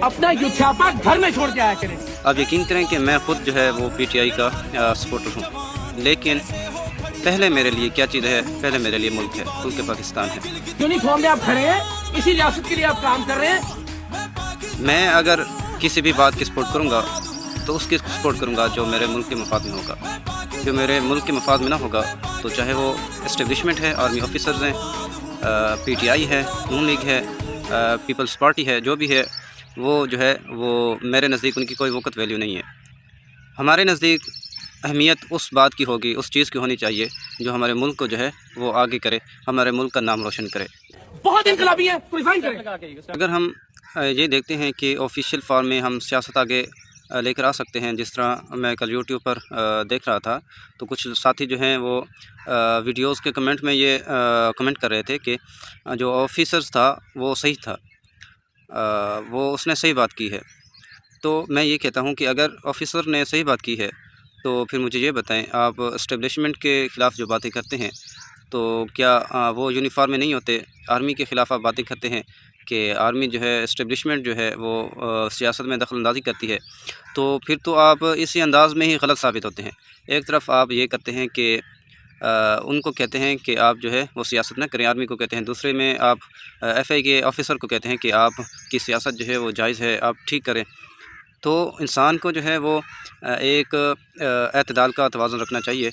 अपना युद्धापा घर में छोड़ के आया करें। आप यकीन करें कि मैं ख़ुद जो है वो PTI का सपोर्टर हूँ, लेकिन पहले मेरे लिए क्या चीज़ है, पहले मेरे लिए मुल्क है, मुल्क पाकिस्तान है। यूनिफॉर्म में आप खड़े हैं, इसी रियासत के लिए आप काम कर रहे हैं। मैं अगर किसी भी बात की सपोर्ट करूँगा तो उसकी सपोर्ट करूँगा जो मेरे मुल्क के मफाद में होगा। जो मेरे मुल्क के मफाद में ना होगा तो चाहे वो इस्टेब्लिशमेंट है, आर्मी ऑफिसर्स हैं, PTI है, नून लीग है, पीपल्स पार्टी है, जो भी है वो जो है वो मेरे नज़दीक उनकी कोई वक़्त वैल्यू नहीं है। हमारे नज़दीक अहमियत उस बात की होगी, उस चीज़ की होनी चाहिए जो हमारे मुल्क को जो है वो आगे करे, हमारे मुल्क का नाम रोशन करे। बहुत इनकलाबी है, रिजाइन करें। अगर हम ये देखते हैं कि ऑफिशियल फॉर्म में हम सियासत आगे लेकर आ सकते हैं, जिस तरह मैं कल यूट्यूब पर देख रहा था तो कुछ साथी जो हैं वो वीडियोस के कमेंट में ये कमेंट कर रहे थे कि जो ऑफिसर्स था वो सही था, वो उसने सही बात की है। तो मैं ये कहता हूँ कि अगर ऑफिसर ने सही बात की है तो फिर मुझे ये बताएं, आप इस्टेब्लिशमेंट के ख़िलाफ़ जो बातें करते हैं तो क्या वो यूनिफॉर्म में नहीं होते? आर्मी के ख़िलाफ़ आप बातें करते हैं कि आर्मी जो है इस्टेब्लिशमेंट जो है वो सियासत में दखल अंदाज़ी करती है, तो फिर तो आप इसी अंदाज़ में ही गलत साबित होते हैं। एक तरफ आप ये करते हैं कि उनको कहते हैं कि आप जो है वो सियासत ना करें, आर्मी को कहते हैं, दूसरे में आप FI के ऑफिसर को कहते हैं कि आप की सियासत जो है वो जायज़ है, आप ठीक करें। तो इंसान को जो है वो एक एतदाल का तवाज़ुन रखना चाहिए।